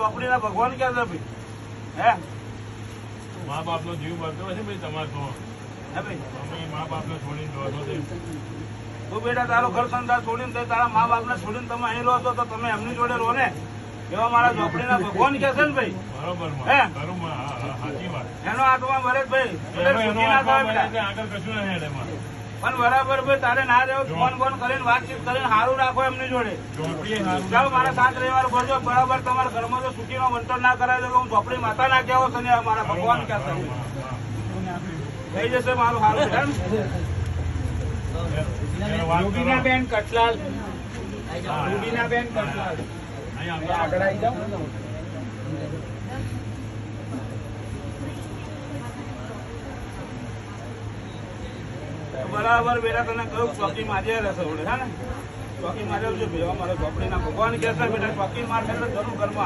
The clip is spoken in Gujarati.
ચોપડીના ભગવાન ક્યાં છે ભાઈ? હે મા બાપ નો જીવ મળતો હશે ભાઈ તમારે તો. હે ભાઈ તમે મા બાપ ને છોડીને દો છો. તું બેટા તારો ઘર સંસાર છોડીને તારા મા બાપ ને છોડીને તમે અહીં રહો છો તો તમે એમની જોડે રહો ને. એવા મારા ચોપડીના ભગવાન કે છે ને ભાઈ. બરોબર હે સાચી વાત. એનો આત્મા મરે ભાઈ આગળ કશું નહીં એમાં. પણ બરાબર ભાઈ તારે ના રહેવું ફોન ફોન કરીને વાતચીત કરીને સારું રાખો એમની જોડે. ચાલો મારા 7 રવિવાર ભરજો બરાબર. તમારા ઘરમાં જો સુખીનો વંટો ના કરાય તો હું ચોપડી માતા ના કહેવો છો ને મારા ભગવાન કહેતા થઈ જશે મારું સારું છે. રૂબીનાબેન કટલાલ, રૂબીનાબેન કટલાલ આગળ આવી જાઓ. બરાબર બેટા તને કહ્યું ચોકી માર્યા રહેશે હે ને. ચોકી માર્યા છે ભાઈ મારા ચોપડીના ભગવાન કહેશે બેટા ચોકી મારશે તો જરૂર ઘરમાં